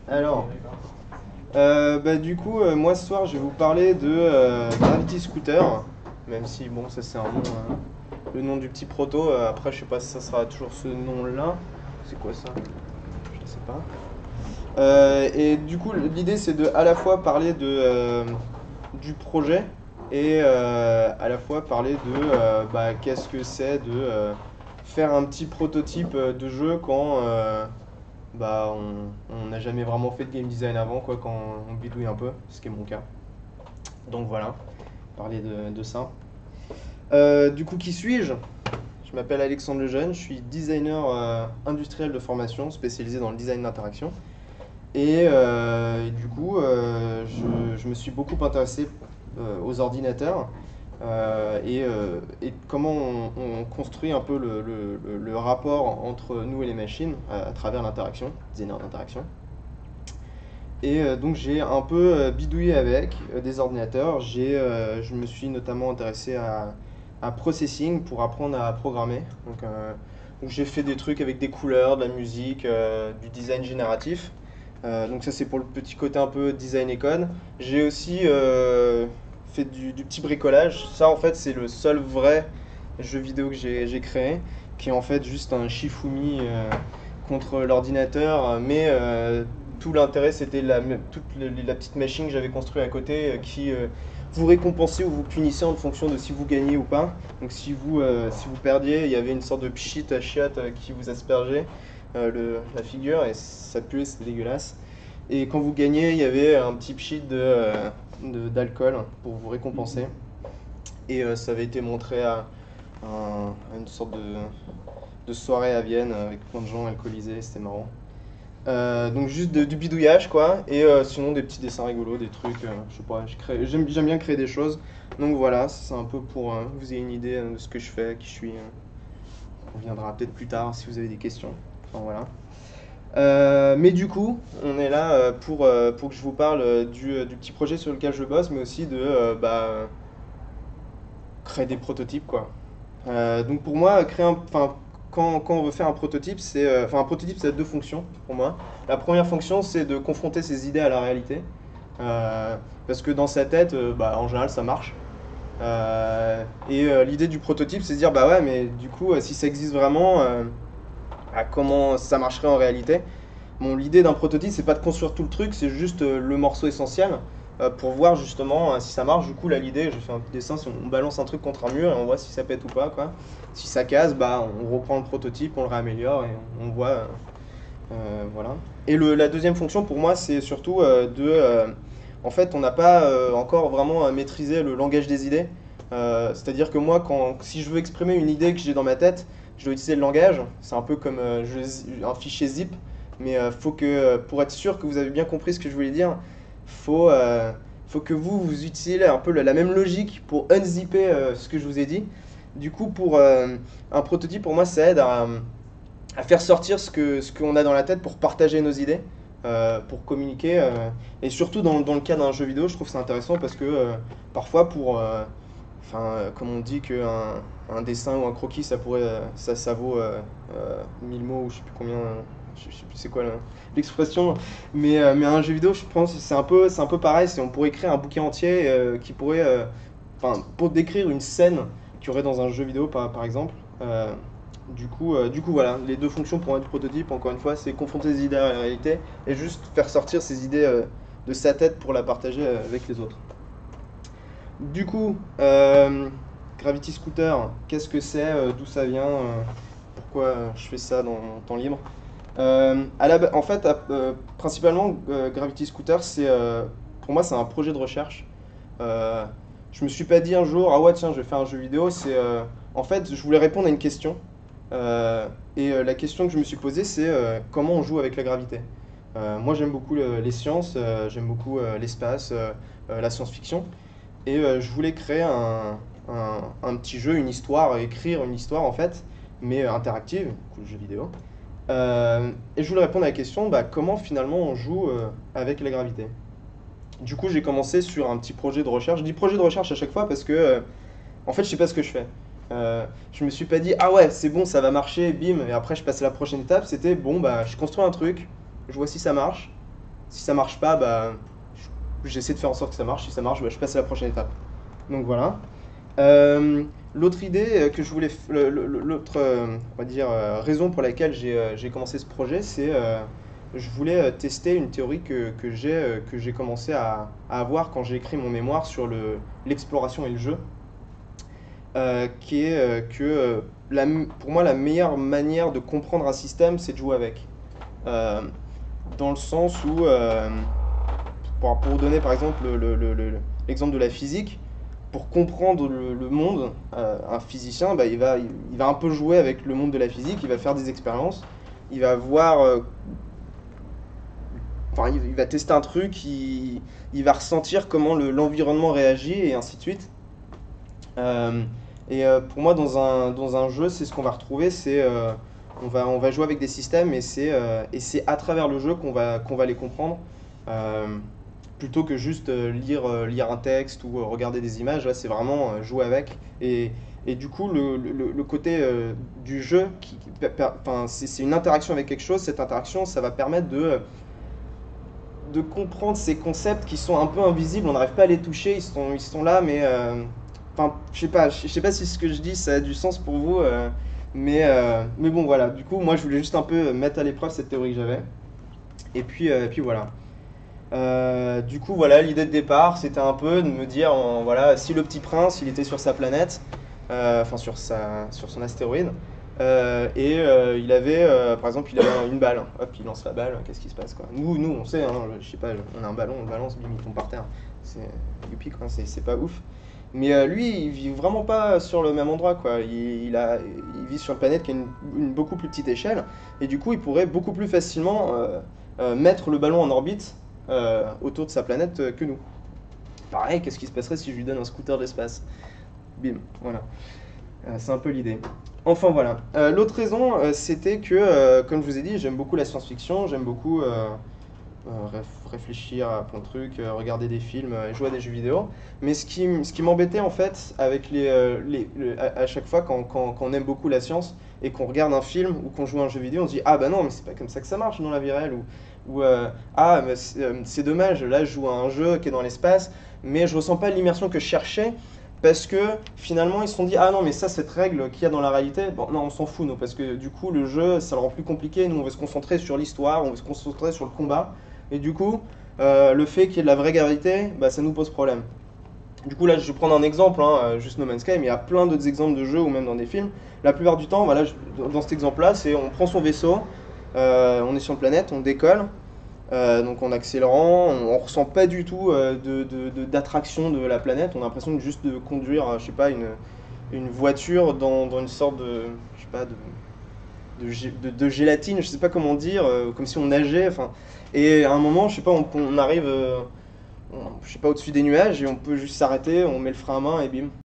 Alors, du coup, moi ce soir je vais vous parler de Gravity Scooter, même si bon, ça c'est un nom, le nom du petit proto. Après, je sais pas si ça sera toujours ce nom-là. C'est quoi ça? Je sais pas. Et du coup, l'idée c'est de à la fois parler du projet et à la fois parler de qu'est-ce que c'est de faire un petit prototype de jeu quand on n'a jamais vraiment fait de game design avant, quoi, quand on bidouille un peu, ce qui est mon cas. Donc voilà, parler de ça. Du coup, qui suis-je? Je m'appelle Alexandre Lejeune, je suis designer industriel de formation, spécialisé dans le design d'interaction. Et du coup, je me suis beaucoup intéressé aux ordinateurs et comment on construit un peu le rapport entre nous et les machines à travers l'interaction, designer d'interaction. Et donc j'ai un peu bidouillé avec des ordinateurs. Je me suis notamment intéressé à processing pour apprendre à programmer. Donc j'ai fait des trucs avec des couleurs, de la musique, du design génératif. Donc ça c'est pour le petit côté un peu design et code. J'ai aussi fait du petit bricolage. Ça en fait c'est le seul vrai jeu vidéo que j'ai créé, qui est en fait juste un Shifumi contre l'ordinateur, mais tout l'intérêt c'était la petite machine que j'avais construite à côté qui vous récompensait ou vous punissait en fonction de si vous gagnez ou pas. Donc si vous perdiez, il y avait une sorte de pchit à chiotte qui vous aspergeait la figure et ça puait, c'était dégueulasse. Et quand vous gagnez, il y avait un petit pchit d'alcool pour vous récompenser. Et ça avait été montré à une sorte de soirée à Vienne avec plein de gens alcoolisés, c'était marrant. Donc juste du bidouillage quoi, et sinon des petits dessins rigolos, des trucs, je sais pas, j'aime bien créer des choses. Donc voilà, c'est un peu pour que vous ayez une idée de ce que je fais, qui je suis. On reviendra peut-être plus tard si vous avez des questions. Enfin voilà. Mais du coup, on est là pour que je vous parle du petit projet sur lequel je bosse, mais aussi de créer des prototypes quoi. Donc pour moi, quand on veut faire un prototype, un prototype, ça a deux fonctions pour moi. La première fonction, c'est de confronter ses idées à la réalité. Parce que dans sa tête, en général, ça marche. L'idée du prototype, c'est de dire, bah ouais, mais du coup, si ça existe vraiment, comment ça marcherait en réalité? Bon, l'idée d'un prototype, c'est pas de construire tout le truc, c'est juste le morceau essentiel pour voir justement si ça marche. Du coup, là, l'idée, je fais un petit dessin, si on balance un truc contre un mur et on voit si ça pète ou pas, quoi. Si ça casse, bah, on reprend le prototype, on le réaméliore et on voit. Voilà. Et la deuxième fonction pour moi, c'est surtout en fait, on n'a pas encore vraiment maîtrisé le langage des idées. C'est-à-dire que moi, si je veux exprimer une idée que j'ai dans ma tête, je dois utiliser le langage. C'est un peu comme un fichier zip. Mais pour être sûr que vous avez bien compris ce que je voulais dire, faut que vous utilisez un peu la même logique pour unzipper ce que je vous ai dit. Du coup, pour un prototype, pour moi, ça aide à faire sortir ce qu'on a dans la tête pour partager nos idées, pour communiquer. Et surtout dans le cas d'un jeu vidéo, je trouve ça intéressant parce que parfois, comme on dit qu'un dessin ou un croquis, ça vaut 1000 mots ou je sais plus combien, je sais plus c'est quoi l'expression, mais un jeu vidéo, je pense, c'est un peu pareil. On pourrait écrire un bouquin entier qui pourrait, pour décrire une scène qu'il y aurait dans un jeu vidéo, par exemple. Du coup, voilà, les deux fonctions pour un prototype, encore une fois, c'est confronter les idées à la réalité et juste faire sortir ces idées de sa tête pour la partager avec les autres. Du coup, Gravity Scooter, qu'est-ce que c'est, d'où ça vient, pourquoi je fais ça dans mon temps libre? En fait, principalement, Gravity Scooter, pour moi, c'est un projet de recherche. Euh, je me suis pas dit un jour, ah ouais, tiens, je vais faire un jeu vidéo. En fait, je voulais répondre à une question. La question que je me suis posée, c'est comment on joue avec la gravité. Moi, j'aime beaucoup les sciences, j'aime beaucoup l'espace, la science-fiction. Je voulais créer un petit jeu, une histoire, écrire une histoire en fait, mais interactive, du coup, jeu vidéo. Et je voulais répondre à la question, comment finalement on joue avec la gravité. Du coup, j'ai commencé sur un petit projet de recherche. Je dis projet de recherche à chaque fois parce que, en fait, je sais pas ce que je fais. Je me suis pas dit, ah ouais, c'est bon, ça va marcher, bim, et après je passe à la prochaine étape. C'était, bon, je construis un truc, je vois si ça marche. Si ça marche pas, bah, j'essaie de faire en sorte que ça marche. Si ça marche, bah, je passe à la prochaine étape. Donc voilà. L'autre idée que je voulais, l'autre, on va dire, raison pour laquelle j'ai commencé ce projet, c'est je voulais tester une théorie que j'ai commencé à avoir quand j'ai écrit mon mémoire sur l'exploration et le jeu, qui est pour moi la meilleure manière de comprendre un système, c'est de jouer avec. Euh, Dans le sens où, pour vous donner par exemple l'exemple de la physique, pour comprendre le monde, un physicien, bah, il va un peu jouer avec le monde de la physique, il va faire des expériences, il va voir, enfin, il va tester un truc, il va ressentir comment l'environnement réagit et ainsi de suite. Euh, pour moi, dans un jeu, c'est ce qu'on va retrouver, on va jouer avec des systèmes et c'est à travers le jeu qu'on va les comprendre. Euh, Plutôt que juste lire un texte ou regarder des images, là c'est vraiment jouer avec. Et du coup, le côté du jeu, enfin, c'est une interaction avec quelque chose, cette interaction, ça va permettre de comprendre ces concepts qui sont un peu invisibles, on n'arrive pas à les toucher, ils sont là, mais enfin, je sais pas si ce que je dis ça a du sens pour vous, mais bon voilà, du coup moi je voulais juste un peu mettre à l'épreuve cette théorie que j'avais, et puis voilà. Du coup, voilà, l'idée de départ, c'était un peu de me dire, voilà, si le petit prince, il était sur sa planète, enfin sur son astéroïde, il avait, par exemple, il avait une balle. Hop, il lance la balle, qu'est-ce qui se passe quoi? Nous, on sait, hein, je sais pas, on a un ballon, on le balance, bim, il tombe par terre. C'est youpi quoi, c'est pas ouf. Mais lui, il vit vraiment pas sur le même endroit quoi. Il vit sur une planète qui a une beaucoup plus petite échelle, et du coup, il pourrait beaucoup plus facilement mettre le ballon en orbite autour de sa planète que nous. Pareil, qu'est-ce qui se passerait si je lui donne un scooter d'espace? Bim, voilà. C'est un peu l'idée. Enfin voilà. L'autre raison, c'était que, comme je vous ai dit, j'aime beaucoup la science-fiction, j'aime beaucoup réfléchir à plein de trucs, regarder des films et jouer à des jeux vidéo. Mais ce qui m'embêtait en fait avec à chaque fois quand on aime beaucoup la science et qu'on regarde un film ou qu'on joue à un jeu vidéo, on se dit ah bah non mais c'est pas comme ça que ça marche dans la vie réelle ou ah mais c'est dommage, là je joue à un jeu qui est dans l'espace mais je ressens pas l'immersion que je cherchais parce que finalement ils se sont dit ah non mais ça cette règle qu'il y a dans la réalité, bon non on s'en fout nous parce que du coup le jeu ça le rend plus compliqué, nous on veut se concentrer sur l'histoire, on veut se concentrer sur le combat et du coup le fait qu'il y ait de la vraie gravité, bah, ça nous pose problème. Du coup là je vais prendre un exemple, hein, juste No Man's Sky, mais il y a plein d'autres exemples de jeux ou même dans des films. La plupart du temps, voilà, dans cet exemple là, c'est on prend son vaisseau, on est sur une planète, on décolle, donc en accélérant, on ressent pas du tout d'attraction de la planète, on a l'impression juste de conduire, je sais pas, une voiture dans une sorte de, je sais pas, de gélatine, je sais pas comment dire, comme si on nageait, enfin, et à un moment, je sais pas, on arrive, je sais pas, au-dessus des nuages et on peut juste s'arrêter, on met le frein à main et bim.